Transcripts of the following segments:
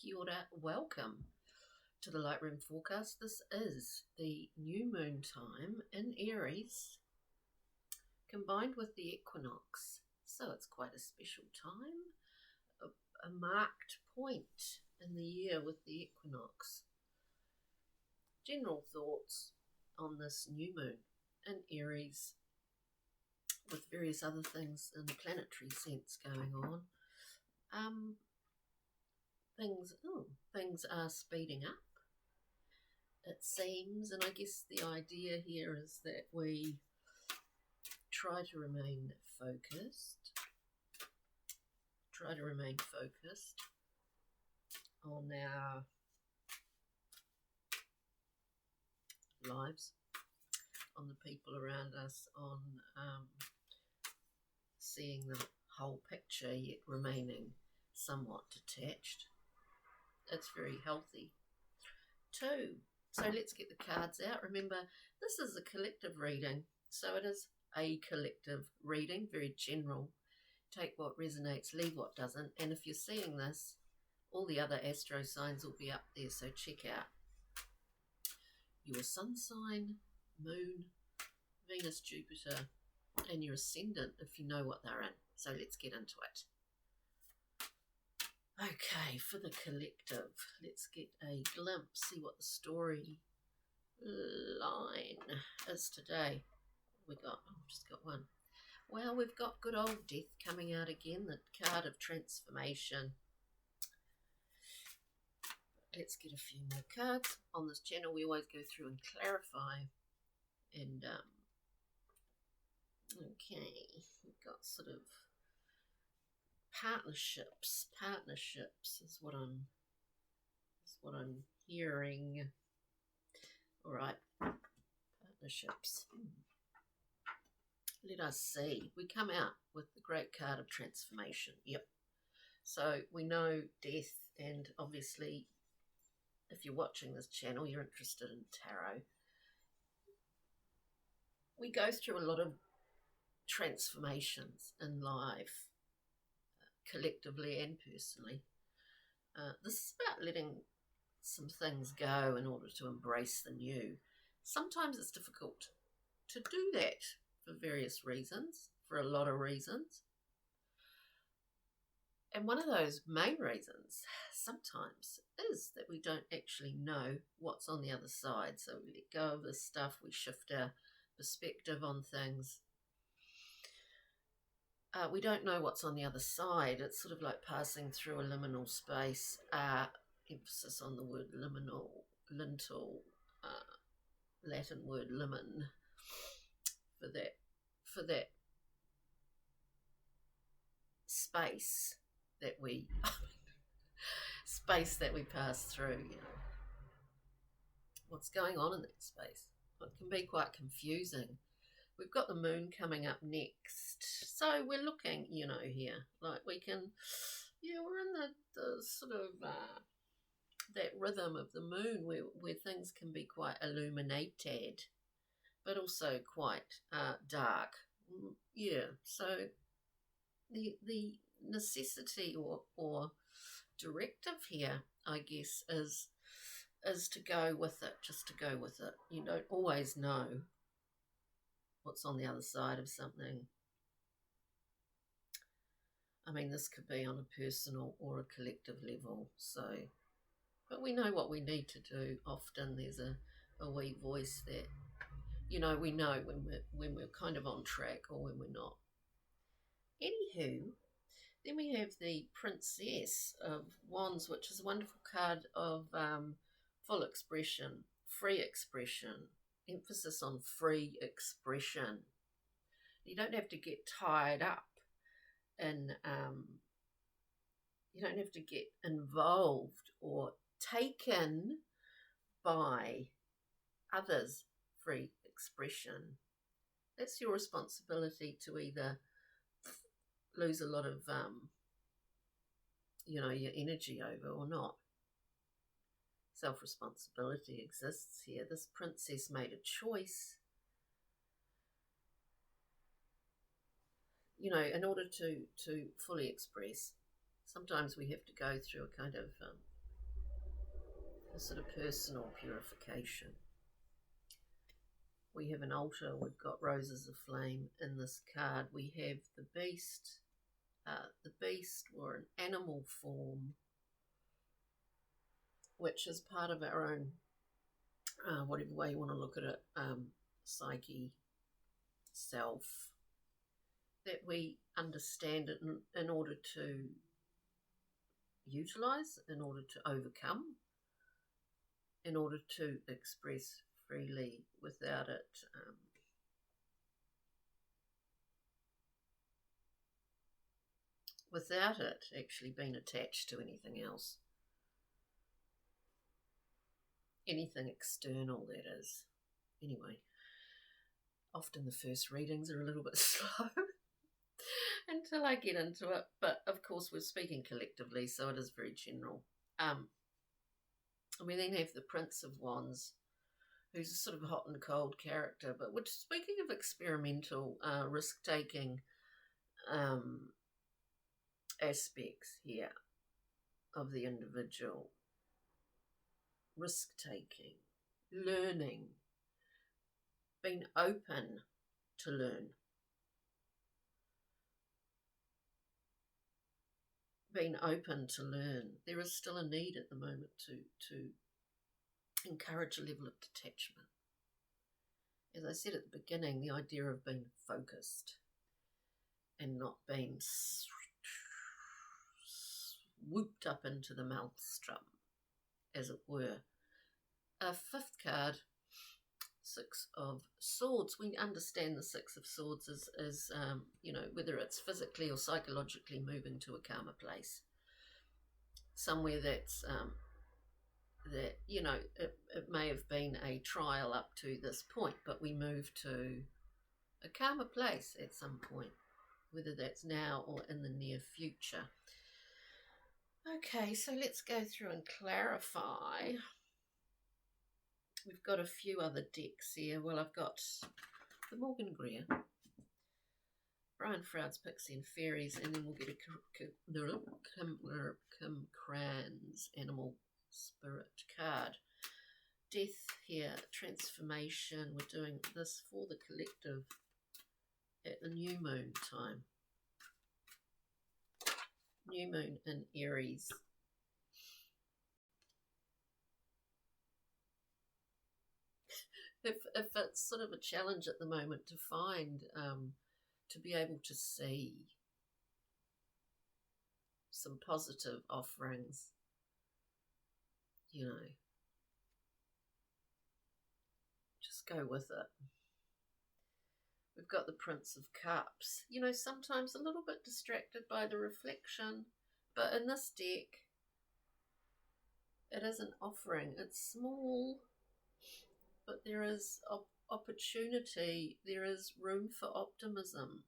Kia ora, welcome to the Lightroom forecast. This is the new moon time in Aries combined with the equinox. So it's quite a special time, a marked point in the year with the equinox. General thoughts on this new moon in Aries with various other things in the planetary sense going on. Things are speeding up, it seems, and I guess the idea here is that we try to remain focused on our lives, on the people around us, on seeing the whole picture yet remaining somewhat detached. It's very healthy too. So let's get the cards out. Remember, this is a collective reading, so it is a collective reading, very general. Take what resonates, leave what doesn't. And if you're seeing this, all the other astro signs will be up there, so check out your sun sign, moon, Venus, Jupiter, and your ascendant if you know what they're in. So let's get into it. Okay, for the collective, let's get a glimpse, see what the story line is today. I've just got one. Well, we've got good old death coming out again, the card of transformation. Let's get a few more cards. On this channel, we always go through and clarify. And, okay, we've got sort of partnerships. Partnerships is what I'm hearing. All right, partnerships. Let us see. We come out with the great card of transformation. Yep. So we know death, and obviously, if you're watching this channel, you're interested in tarot. We go through a lot of transformations in life, collectively and personally. This is about letting some things go in order to embrace the new. Sometimes it's difficult to do that for various reasons, for a lot of reasons. And one of those main reasons sometimes is that we don't actually know what's on the other side. So we let go of this stuff, we shift our perspective on things. We don't know what's on the other side. It's sort of like passing through a liminal space. Emphasis on the word liminal, lintel, Latin word limen for that space that we pass through. You know, what's going on in that space? It can be quite confusing. We've got the moon coming up next, so we're looking, here, like we can, we're in the sort of that rhythm of the moon where things can be quite illuminated, but also quite dark. Yeah, so the necessity or directive here, I guess, is to go with it, just to go with it. You don't always know what's on the other side of something. I mean, this could be on a personal or a collective level, but we know what we need to do. Often there's a wee voice that, we know when we're kind of on track or when we're not. Anywho, then we have the Princess of Wands, which is a wonderful card of full expression, free expression, emphasis on free expression. You don't have to get tied up in, you don't have to get involved or taken by others' free expression. That's your responsibility to either lose a lot of, your energy over or not. Self-responsibility exists here. This princess made a choice, in order to fully express. Sometimes we have to go through a kind of a sort of personal purification. We have an altar, we've got roses of flame in this card. We have the beast or an animal form, which is part of our own, whatever way you want to look at it, psyche, self, that we understand it in order to utilize, in order to overcome, in order to express freely without it actually being attached to anything else, anything external, that is. Anyway, often the first readings are a little bit slow until I get into it, but of course we're speaking collectively, so it is very general. We then have the Prince of Wands, who's a sort of hot and cold character, but we're speaking of experimental, risk-taking aspects here of the individual. Risk-taking, learning, being open to learn, being open to learn. There is still a need at the moment to encourage a level of detachment. As I said at the beginning, the idea of being focused and not being swooped up into the maelstrom, as it were. A fifth card, Six of Swords. We understand the Six of Swords as whether it's physically or psychologically moving to a calmer place, somewhere that's it may have been a trial up to this point, but we move to a calmer place at some point, whether that's now or in the near future. Okay, so let's go through and clarify. We've got a few other decks here. Well, I've got the Morgan Greer, Brian Froud's Pixie and Fairies, and then we'll get a Kim Cran's Animal Spirit card. Death here, transformation. We're doing this for the collective at the new moon time. New moon in Aries. If it's sort of a challenge at the moment to find, to be able to see some positive offerings, just go with it. We've got the Prince of Cups, sometimes a little bit distracted by the reflection, but in this deck, it is an offering. It's small, but there is opportunity, there is room for optimism.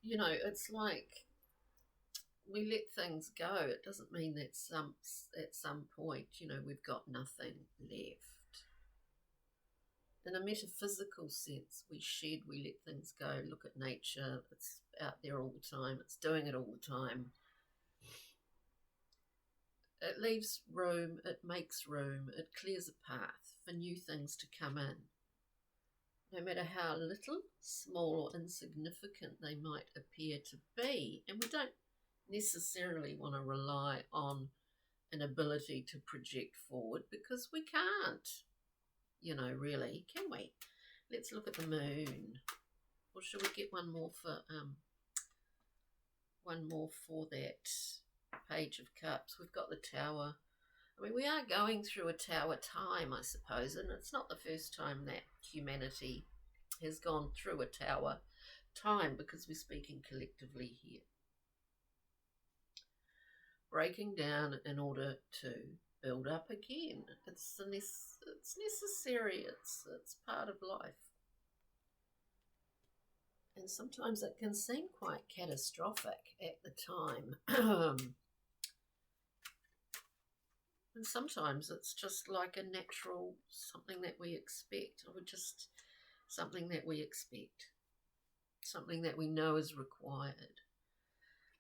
It's like we let things go. It doesn't mean that at some point, we've got nothing left. In a metaphysical sense, we let things go. Look at nature. It's out there all the time. It's doing it all the time. It leaves room, it makes room, it clears a path for new things to come in. No matter how little, small or insignificant they might appear to be. And we don't necessarily want to rely on an ability to project forward, because we can't, really, can we? Let's look at the moon. Or should we get one more for that Page of Cups? We've got the Tower. I mean, we are going through a tower time, I suppose, and it's not the first time that humanity has gone through a tower time, because we're speaking collectively here. Breaking down in order to build up again. It's necessary. It's part of life. And sometimes it can seem quite catastrophic at the time. And sometimes it's just like a natural, something that we expect, or just something that we expect, something that we know is required.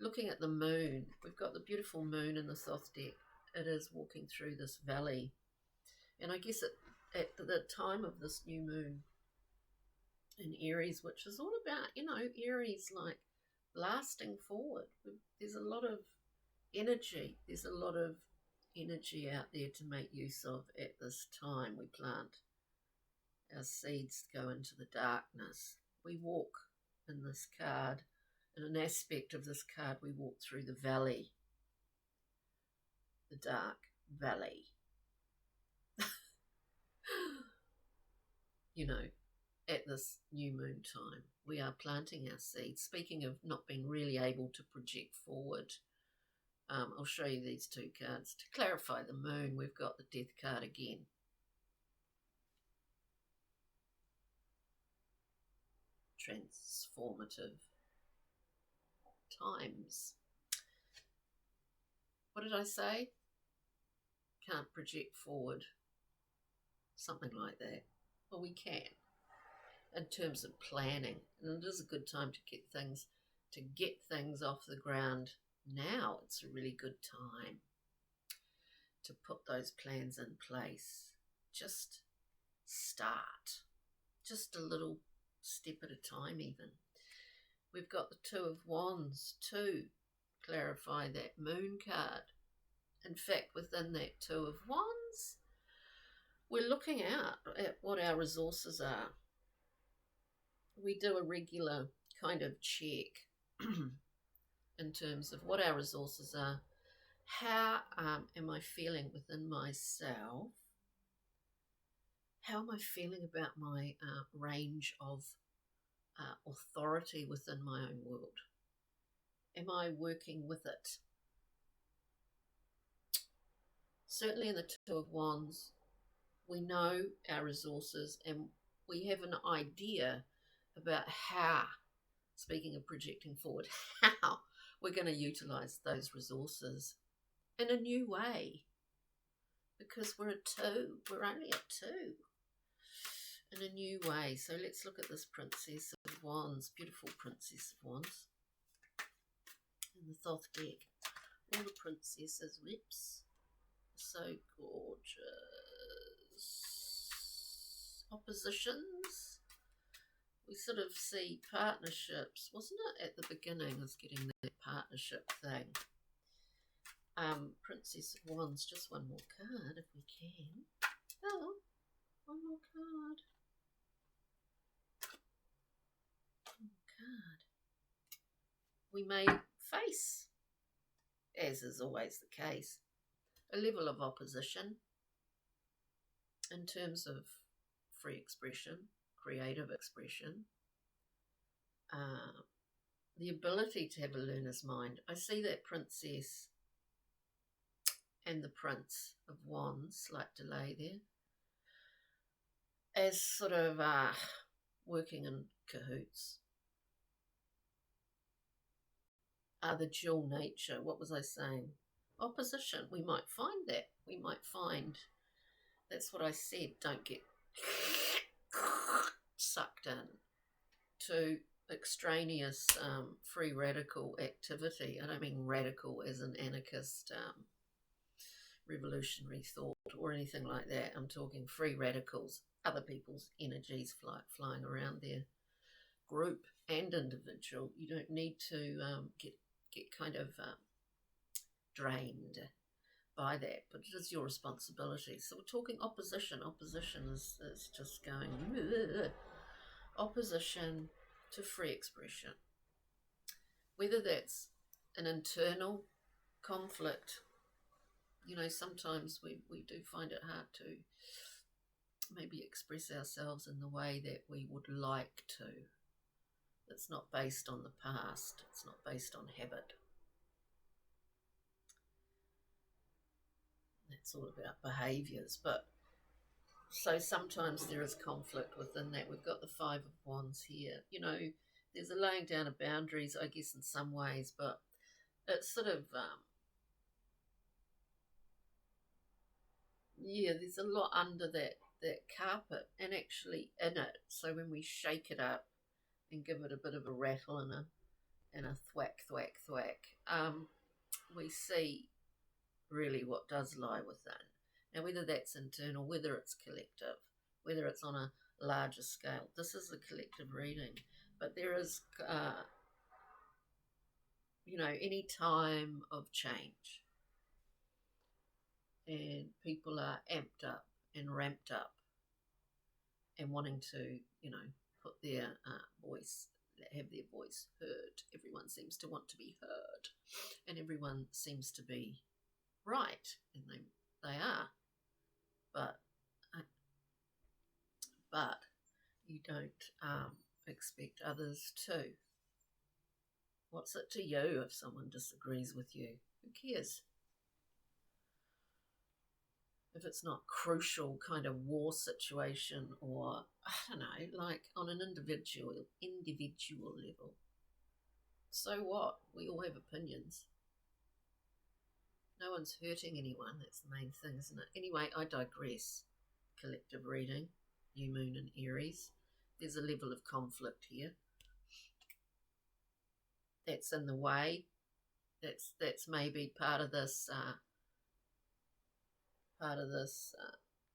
looking at the moon, we've got the beautiful moon in the Thoth deck. It is walking through this valley. And I guess at the time of this new moon in Aries, which is all about, Aries like blasting forward. There's a lot of energy. There's a lot of energy out there to make use of at this time. We plant our seeds, go into the darkness. We walk in this card. In an aspect of this card, we walk through the valley, the dark valley. At this new moon time, we are planting our seeds. Speaking of not being really able to project forward, I'll show you these two cards. To clarify the moon, we've got the death card again. Transformative times. What did I say? Can't project forward. Something like that. Well, we can in terms of planning, and it is a good time to get things off the ground. Now it's a really good time to put those plans in place. Just start, just a little step at a time. Even we've got the Two of Wands to clarify that moon card. In fact, within that Two of Wands, we're looking out at what our resources are. We do a regular kind of check in terms of what our resources are. How am I feeling within myself? How am I feeling about my range of authority within my own world? Am I working with it? Certainly in the Two of Wands, we know our resources and we have an idea about how, speaking of projecting forward, how we're going to utilize those resources in a new way, because we're only a two, in a new way. So let's look at this Princess of Wands, beautiful Princess of Wands in the Thoth deck. All the princesses' lips, so gorgeous. Oppositions. We sort of see partnerships, wasn't it, at the beginning, is getting that partnership thing. Princess of Wands, just one more card if we can. Oh, one more card. One more card. We may face, as is always the case, a level of opposition in terms of free expression, creative expression, the ability to have a learner's mind. I see that princess and the Prince of Wands, slight delay there, as sort of working in cahoots. The dual nature, what was I saying? Opposition, we might find that. We might find, that's what I said, don't get sucked in to extraneous free radical activity. I don't mean radical as an anarchist revolutionary thought or anything like that. I'm talking free radicals, other people's energies flying around their group and individual. You don't need to get kind of drained by that, but it is your responsibility. So we're talking opposition. Opposition is just going opposition to free expression, whether that's an internal conflict. Sometimes we do find it hard to maybe express ourselves in the way that we would like to. It's not based on the past, it's not based on habit. It's all about behaviours, but so sometimes there is conflict within that. We've got the Five of Wands here. There's a laying down of boundaries, I guess, in some ways, but it's sort of, there's a lot under that carpet and actually in it. So when we shake it up and give it a bit of a rattle and and a thwack, thwack, thwack, we see really what does lie within. Now, whether that's internal, whether it's collective, whether it's on a larger scale, this is a collective reading. But there is, any time of change, and people are amped up and ramped up and wanting to, put their voice, have their voice heard. Everyone seems to want to be heard, and everyone seems to be right, and they are, but you don't expect others to. What's it to you if someone disagrees with you? Who cares? If it's not crucial kind of war situation, or I don't know, like on an individual level. So what? We all have opinions. No one's hurting anyone. That's the main thing, isn't it? Anyway, I digress. Collective reading, new moon in Aries. There's a level of conflict here. That's in the way. That's maybe part of this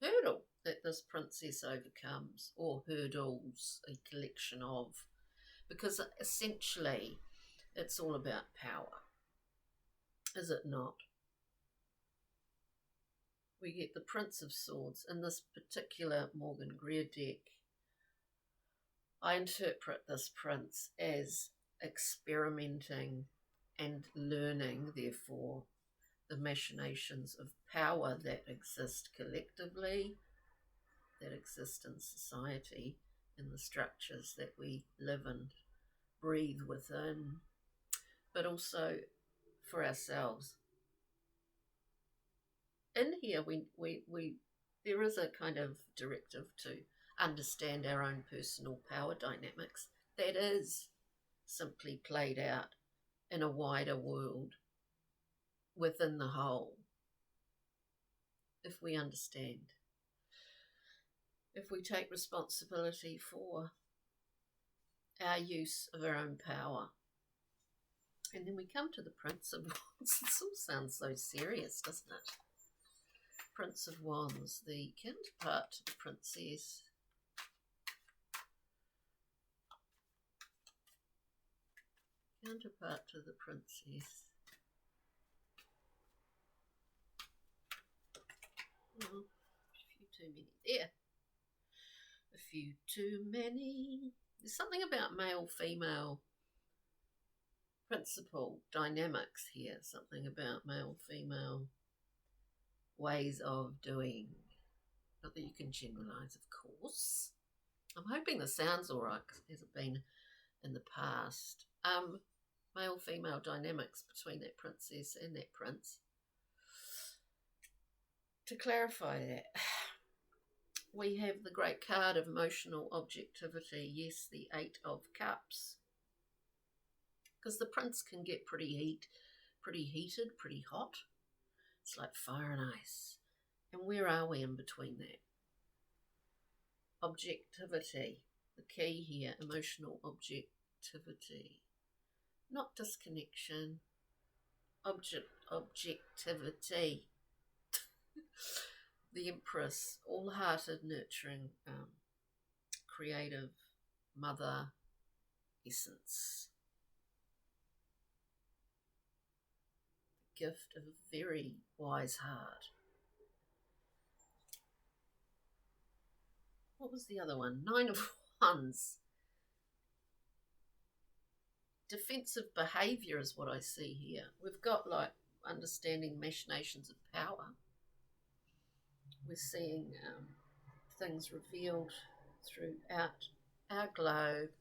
hurdle that this princess overcomes, or hurdles, a collection of, because essentially it's all about power, is it not? We get the Prince of Swords in this particular Morgan Greer deck. I interpret this prince as experimenting and learning, therefore, the machinations of power that exist collectively, that exist in society, in the structures that we live and breathe within, but also for ourselves. In here, there is a kind of directive to understand our own personal power dynamics that is simply played out in a wider world within the whole. If we understand, if we take responsibility for our use of our own power. And then we come to the Prince of Wands. This all sounds so serious, doesn't it? Prince of Wands, the counterpart to the Princess. Counterpart to the Princess. Oh, a few too many there. A few too many. There's something about male-female principle dynamics here. Something about male-female ways of doing. Not that you can generalise, of course. I'm hoping the sound's all right, because it hasn't been in the past. Male-female dynamics between that princess and that prince. To clarify that, we have the great card of emotional objectivity. Yes, the Eight of Cups. Because the prince can get pretty heated, pretty hot. It's like fire and ice. And where are we in between that? Objectivity, the key here, emotional objectivity. Not disconnection, objectivity. The Empress, all-hearted, nurturing, creative mother essence. The gift of a very wise heart. What was the other one? Nine of Wands. Defensive behaviour is what I see here. We've got like understanding machinations of power. We're seeing things revealed throughout our globe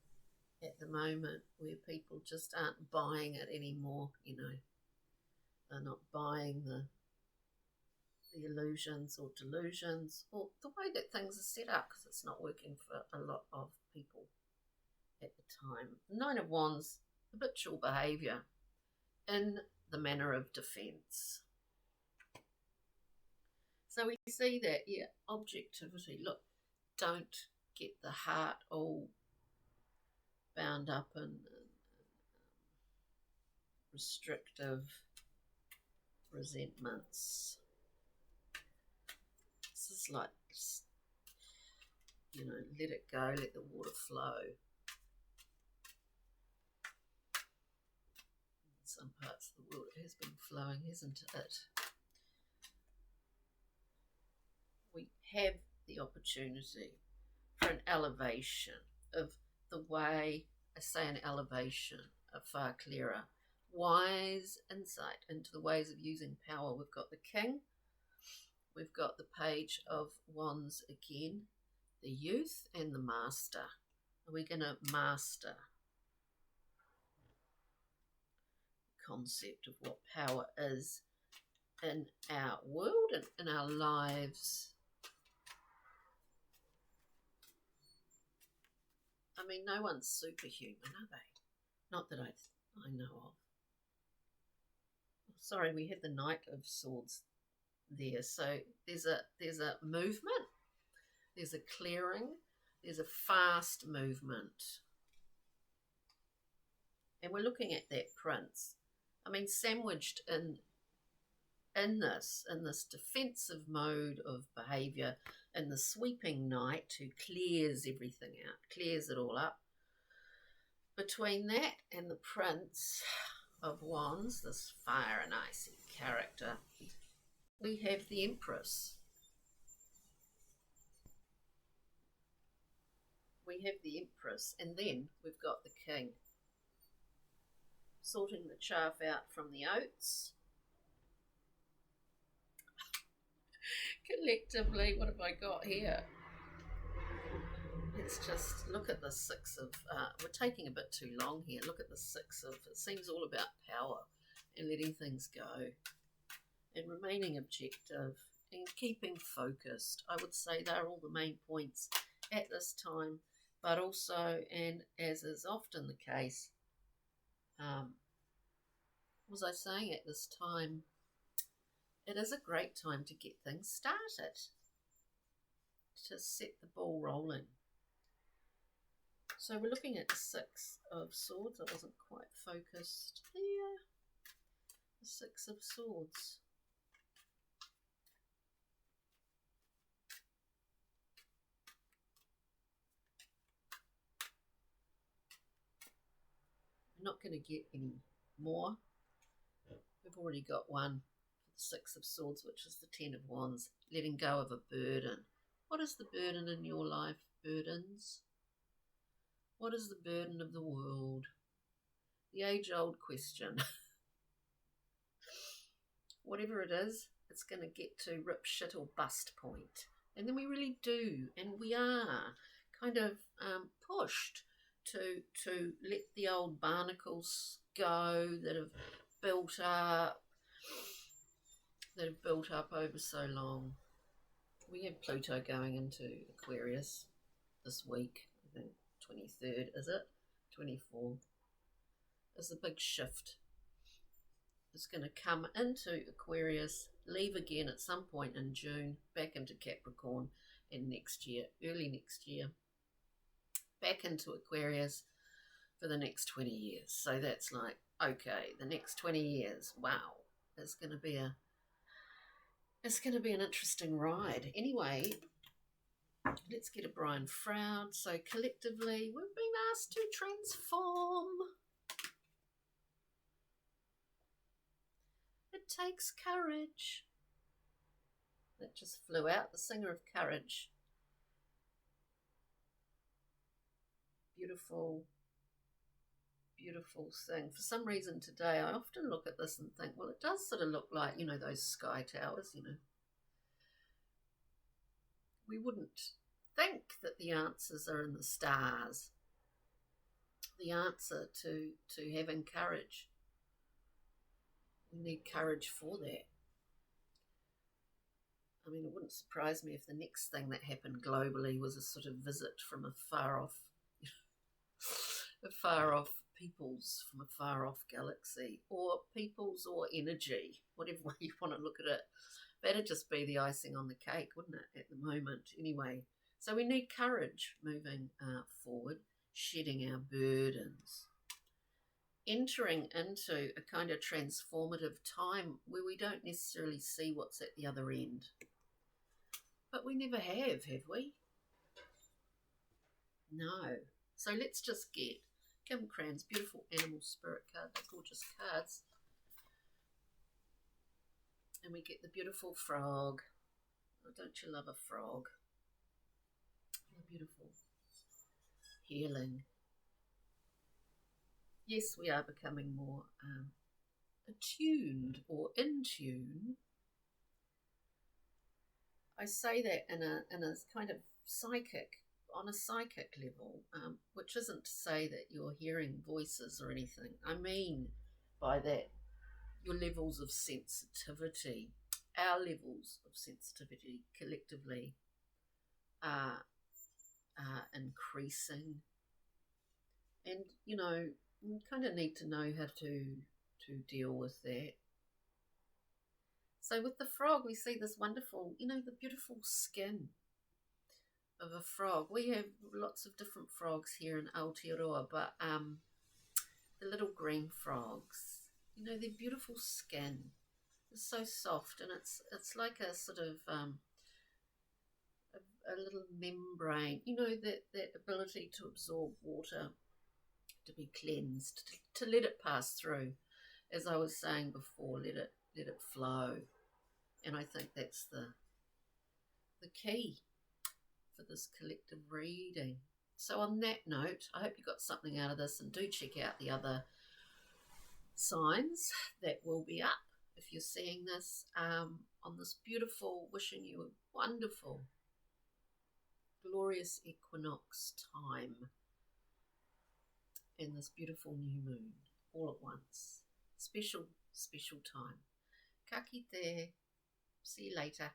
at the moment where people just aren't buying it anymore, They're not buying the illusions or delusions or the way that things are set up, because it's not working for a lot of people at the time. Nine of Wands, habitual behaviour in the manner of defence. So we see that, objectivity. Look, don't get the heart all bound up in restrictive resentments. This is like, you know, let it go, let the water flow. In some parts of the world it has been flowing, hasn't it? We have the opportunity for an elevation of the way, I say an elevation, a far clearer, wise insight into the ways of using power. We've got the King, we've got the Page of Wands again, the Youth and the Master. Are we going to master the concept of what power is in our world and in our lives? I mean, no one's superhuman, are they? Not that I know of. Sorry, we had the Knight of Swords there. So there's a movement, there's a clearing, there's a fast movement. And we're looking at that Prince. I mean, sandwiched in this defensive mode of behaviour, in the sweeping knight who clears everything out, clears it all up. Between that and the Prince of Wands, this fire and icy character, we have the Empress. We have the Empress, and then we've got the King. Sorting the chaff out from the oats. Collectively, what have I got here? Let's just look at the Six of, we're taking a bit too long here. Look at the Six of, it seems all about power and letting things go and remaining objective and keeping focused. I would say they're all the main points at this time, but also, and as is often the case, was I saying at this time, it is a great time to get things started, to set the ball rolling. So we're looking at the Six of Swords. I wasn't quite focused there. The Six of Swords. I'm not going to get any more. We've already got one for the Six of Swords, which is the Ten of Wands, letting go of a burden. What is the burden in your life? Burdens? What is the burden of the world? The age-old question. Whatever it is, it's going to get to rip, shit or bust point. And then we really do, and we are kind of pushed to let the old barnacles go that have built up over so long. We have Pluto going into Aquarius this week, I think 23rd, is it? 24th. There's a big shift. It's going to come into Aquarius, leave again at some point in June, back into Capricorn, and next year, early next year, back into Aquarius for the next 20 years. So that's like, okay, the next 20 years, wow, it's going to be an interesting ride. Anyway, let's get a Brian Froud. So collectively, we've been asked to transform. It takes courage. That just flew out, the Singer of Courage. Beautiful, beautiful thing. For some reason today, I often look at this and think, well, it does sort of look like, you know, those sky towers, you know. We wouldn't think that the answers are in the stars. The answer to having courage. We need courage for that. I mean, it wouldn't surprise me if the next thing that happened globally was a sort of visit from a far off peoples from a far off galaxy, or peoples or energy, whatever way you want to look at it. That'd just be the icing on the cake, wouldn't it, at the moment? Anyway, so we need courage moving forward, shedding our burdens. entering into a kind of transformative time where we don't necessarily see what's at the other end. But we never have we? No. So let's just get Kim Cran's beautiful animal spirit card. They're gorgeous cards. And we get the beautiful frog. Oh, don't you love a frog? The beautiful healing. Yes, we are becoming more attuned or in tune. I say that in a kind of on a psychic level, which isn't to say that you're hearing voices or anything. I mean by that your levels of sensitivity, our levels of sensitivity collectively are increasing. And, you know, you kind of need to know how to deal with that. So with the frog, we see this wonderful, you know, the beautiful skin of a frog. We have lots of different frogs here in Aotearoa, but the little green frogs, you know, their beautiful skin is so soft, and it's like a sort of a little membrane, you know, that ability to absorb water, to be cleansed, to let it pass through. As I was saying before, let it flow. And I think that's the key for this collective reading. So on that note, I hope you got something out of this, and do check out the other signs that will be up if you're seeing this on this beautiful, wishing you a wonderful, glorious equinox time in this beautiful new moon all at once. Special, special time. Ka kite. See you later.